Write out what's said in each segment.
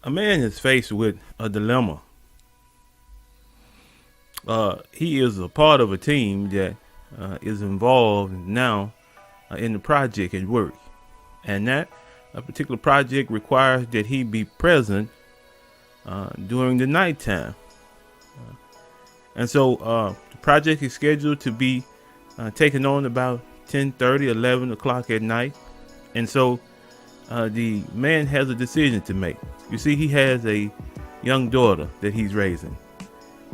A man is faced with a dilemma. He is a part of a team that is involved now in the project at work, and that a particular project requires that he be present during the nighttime. And so the project is scheduled to be taken on about 10:30, 11 o'clock at night. And so the man has a decision to make. You see, he has a young daughter that he's raising.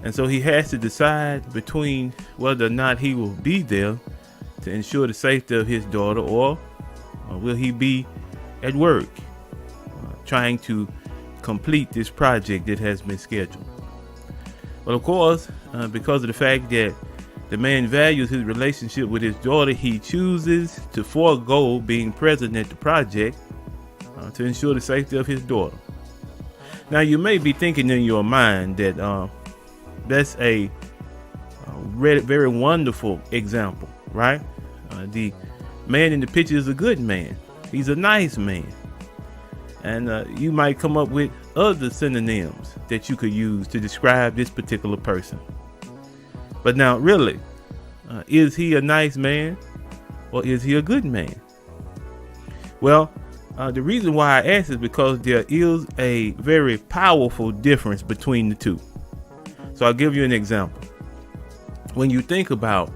And so he has to decide between whether or not he will be there to ensure the safety of his daughter, or will he be at work trying to complete this project that has been scheduled. Well, of course, because of the fact that the man values his relationship with his daughter, he chooses to forego being present at the project to ensure the safety of his daughter. Now, you may be thinking in your mind that that's a very wonderful example, right? The man in the picture is a good man. He's a nice man. And you might come up with other synonyms that you could use to describe this particular person. But now, really, is he a nice man or is he a good man? Well, the reason why I ask is because there is a very powerful difference between the two. So I'll give you an example. When you think about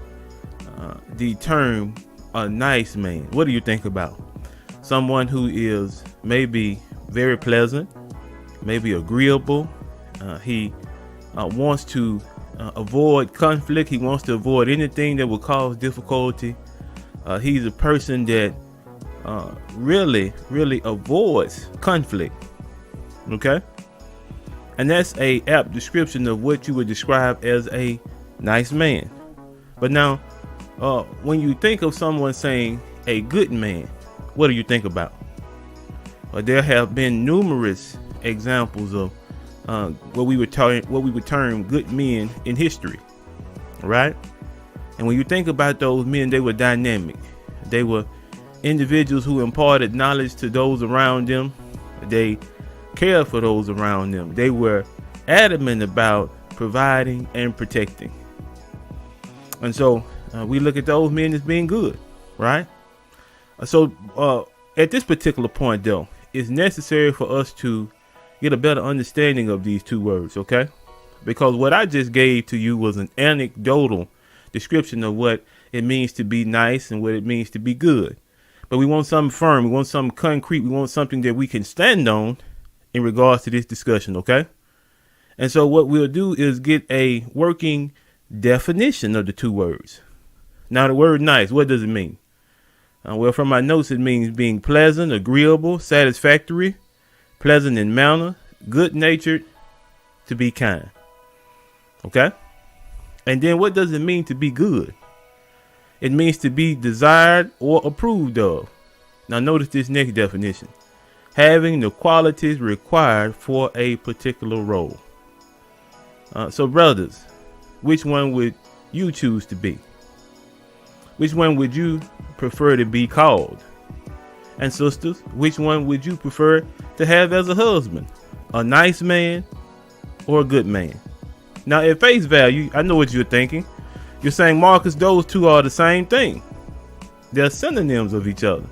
the term a nice man, what do you think about? Someone who is maybe very pleasant, maybe agreeable. He wants to avoid conflict. He wants to avoid anything that will cause difficulty. He's a person that really avoids conflict. Okay? And that's a apt description of what you would describe as a nice man. But now, when you think of someone saying a good man, what do you think about? There have been numerous examples of what we would term good men in history, right? And when you think about those men, they were dynamic. They were individuals who imparted knowledge to those around them. They cared for those around them. They were adamant about providing and protecting. And so we look at those men as being good, right? So at this particular point, though, it's necessary for us to get a better understanding of these two words, okay? Because what I just gave to you was an anecdotal description of what it means to be nice and what it means to be good. But we want something firm. We want something concrete. We want something that we can stand on in regards to this discussion, okay? And so what we'll do is get a working definition of the two words. Now, the word nice, what does it mean? Well, from my notes, it means being pleasant, agreeable, satisfactory, pleasant in manner, good-natured, to be kind. Okay? And then what does it mean to be good? It means to be desired or approved of. Now, notice this next definition. Having the qualities required for a particular role. So, brothers, which one would you choose to be? Which one would you prefer to be called? And sisters, which one would you prefer to have as a husband? A nice man or a good man? Now, at face value, I know what you're thinking. You're saying, Marcus, those two are the same thing. They're synonyms of each other.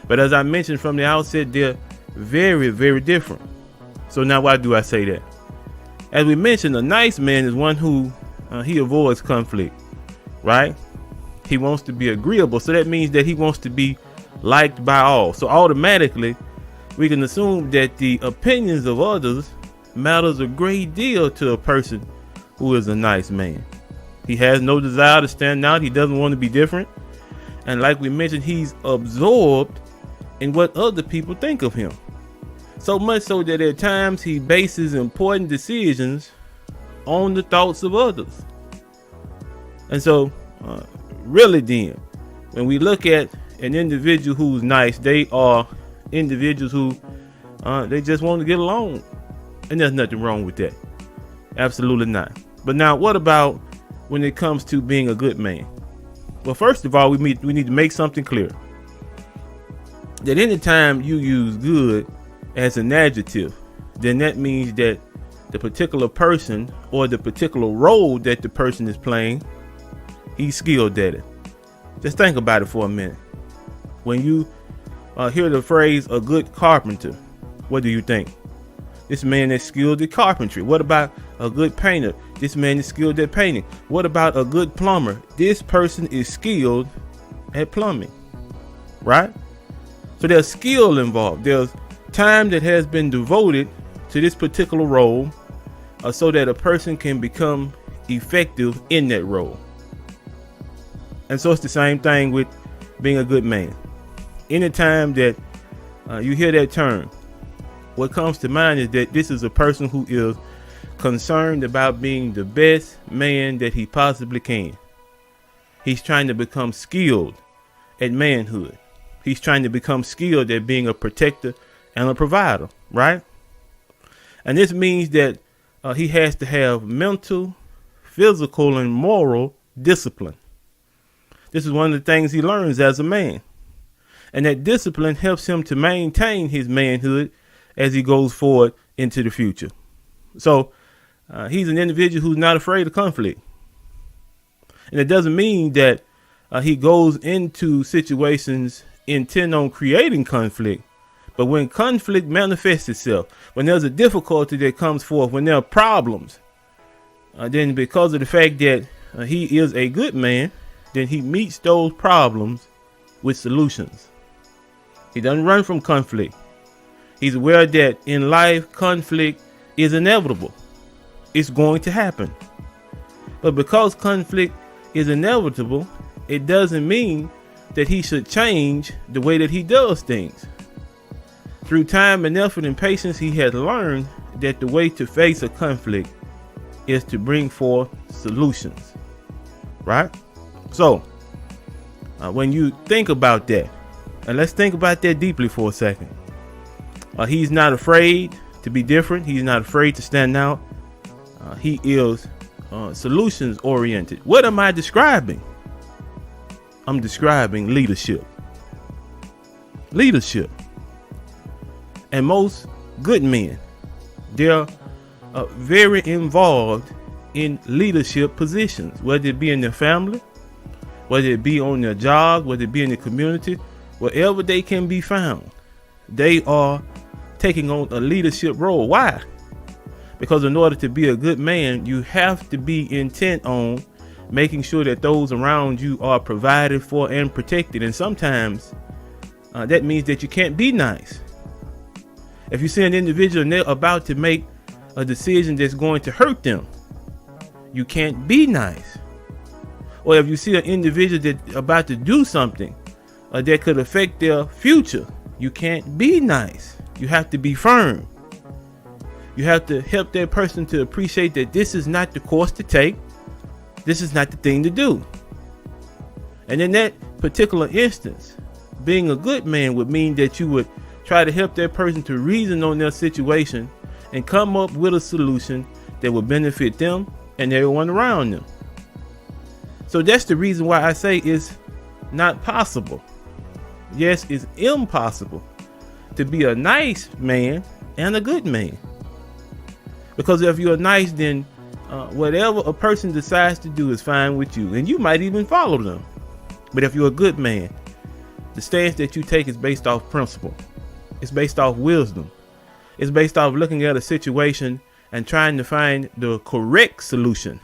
But as I mentioned from the outset, they're very different. So now why do I say that? As we mentioned, a nice man is one who he avoids conflict, right? He wants to be agreeable. So that means that he wants to be liked by all. So automatically, we can assume that the opinions of others matters a great deal to a person who is a nice man. He has no desire to stand out. He doesn't want to be different. And like we mentioned, he's absorbed in what other people think of him. So much so that at times he bases important decisions on the thoughts of others. And so, really then, when we look at an individual who's nice, they are individuals who they just want to get along. And there's nothing wrong with that. Absolutely not. But now, what about when it comes to being a good man? Well, first of all, we need to make something clear. That anytime you use good as an adjective, then that means that the particular person or the particular role that the person is playing, he's skilled at it. Just think about it for a minute. When you hear the phrase a good carpenter, what do you think? This man is skilled at carpentry. What about a good painter? This man is skilled at painting. What about a good plumber? This person is skilled at plumbing, right? So there's skill involved. There's time that has been devoted to this particular role so that a person can become effective in that role. And so it's the same thing with being a good man. Anytime that you hear that term, what comes to mind is that this is a person who is concerned about being the best man that he possibly can. He's trying to become skilled at manhood. He's trying to become skilled at being a protector and a provider, right? And this means that he has to have mental, physical, and moral discipline. This is one of the things he learns as a man. And that discipline helps him to maintain his manhood as he goes forward into the future. So he's an individual who's not afraid of conflict. And it doesn't mean that he goes into situations intent on creating conflict. But when conflict manifests itself, when there's a difficulty that comes forth, when there are problems, then because of the fact that he is a good man, then he meets those problems with solutions. He doesn't run from conflict. He's aware that in life, conflict is inevitable. It's going to happen. But because conflict is inevitable, it doesn't mean that he should change the way that he does things. Through time and effort and patience, he has learned that the way to face a conflict is to bring forth solutions, right? So when you think about that, and let's think about that deeply for a second. He's not afraid to be different. He's not afraid to stand out. He is solutions oriented. What am I describing? I'm describing leadership. Leadership. And most good men, they're very involved in leadership positions, whether it be in their family, whether it be on their job, whether it be in the community, wherever they can be found. They are taking on a leadership role. Why? Because in order to be a good man, you have to be intent on making sure that those around you are provided for and protected. And sometimes that means that you can't be nice. If you see an individual and they're about to make a decision that's going to hurt them, you can't be nice. Or if you see an individual that's about to do something that could affect their future, you can't be nice. You have to be firm. You have to help that person to appreciate that this is not the course to take. This is not the thing to do. And in that particular instance, being a good man would mean that you would try to help that person to reason on their situation and come up with a solution that will benefit them and everyone around them. So that's the reason why I say it's not possible. Yes, it's impossible to be a nice man and a good man. Because if you're nice, then whatever a person decides to do is fine with you, and you might even follow them. But if you're a good man, the stance that you take is based off principle. It's based off wisdom. It's based off looking at a situation and trying to find the correct solution,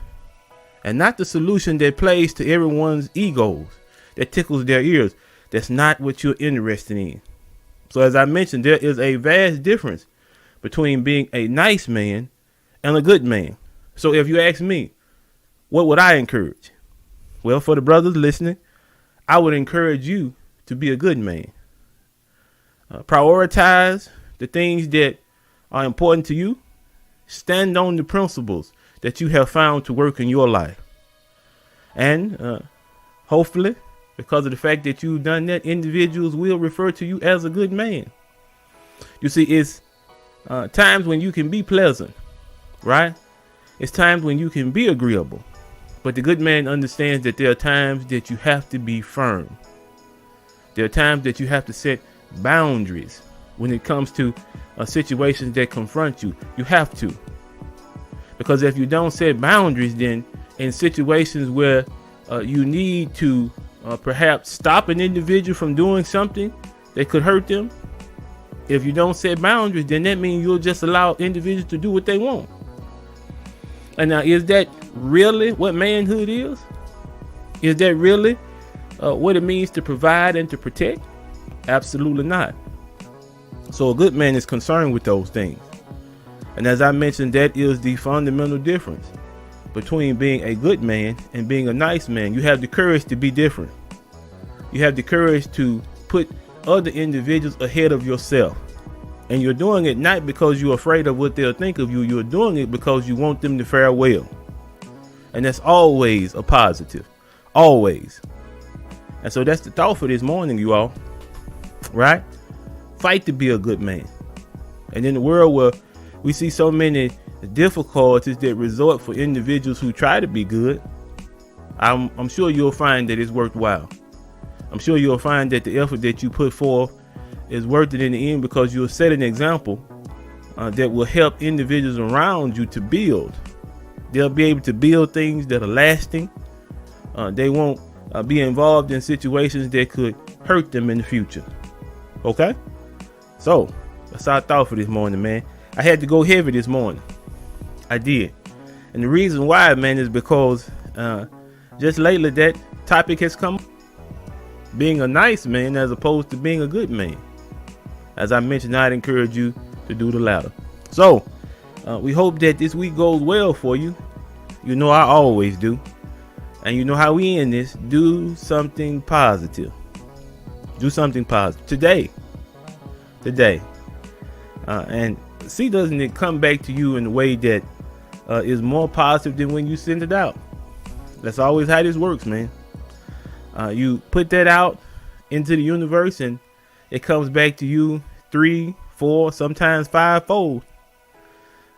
and not the solution that plays to everyone's egos, that tickles their ears. That's not what you're interested in. So as I mentioned, there is a vast difference between being a nice man and a good man. So if you ask me, what would I encourage? Well, for the brothers listening, I would encourage you to be a good man. Prioritize the things that are important to you. Stand on the principles that you have found to work in your life. And hopefully, because of the fact that you've done that, individuals will refer to you as a good man. You see, it's times when you can be pleasant, right? It's times when you can be agreeable. But the good man understands that there are times that you have to be firm. There are times that you have to set boundaries. when it comes to situations that confront you. You have to. Because if you don't set boundaries, then in situations where you need to perhaps stop an individual from doing something that could hurt them, if you don't set boundaries, then that means you'll just allow individuals to do what they want. And now, is that really what manhood is? Is that really what it means to provide and to protect? Absolutely not. So a good man is concerned with those things. And as I mentioned, that is the fundamental difference between being a good man and being a nice man. You have the courage to be different. You have the courage to put other individuals ahead of yourself. And you're doing it not because you're afraid of what they'll think of you. You're doing it because you want them to fare well. And that's always a positive. Always. And so that's the thought for this morning, you all. Right? Fight to be a good man. And in the world where we see so many difficulties that resort for individuals who try to be good, I'm sure you'll find that it's worthwhile. I'm sure you'll find that the effort that you put forth is worth it in the end, because you'll set an example that will help individuals around you to build. They'll be able to build things that are lasting. They won't be involved in situations that could hurt them in the future. Okay? So, that's our thought for this morning, man. I had to go heavy this morning. I did. And the reason why, man, is because just lately that topic has come. Being a nice man as opposed to being a good man. As I mentioned, I'd encourage you to do the latter. So, we hope that this week goes well for you. You know I always do. And you know how we end this. Do something positive. Do something positive. Today. And see, doesn't it come back to you in a way that is more positive than when you send it out? That's always how this works, man. You put that out into the universe and it comes back to you 3, 4, sometimes 5-fold.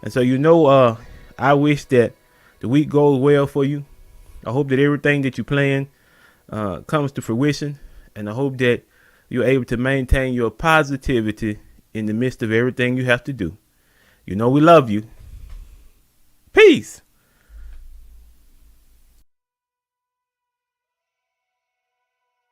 And so, I wish that the week goes well for you. I hope that everything that you plan comes to fruition. And I hope that you're able to maintain your positivity in the midst of everything you have to do. We love you. Peace.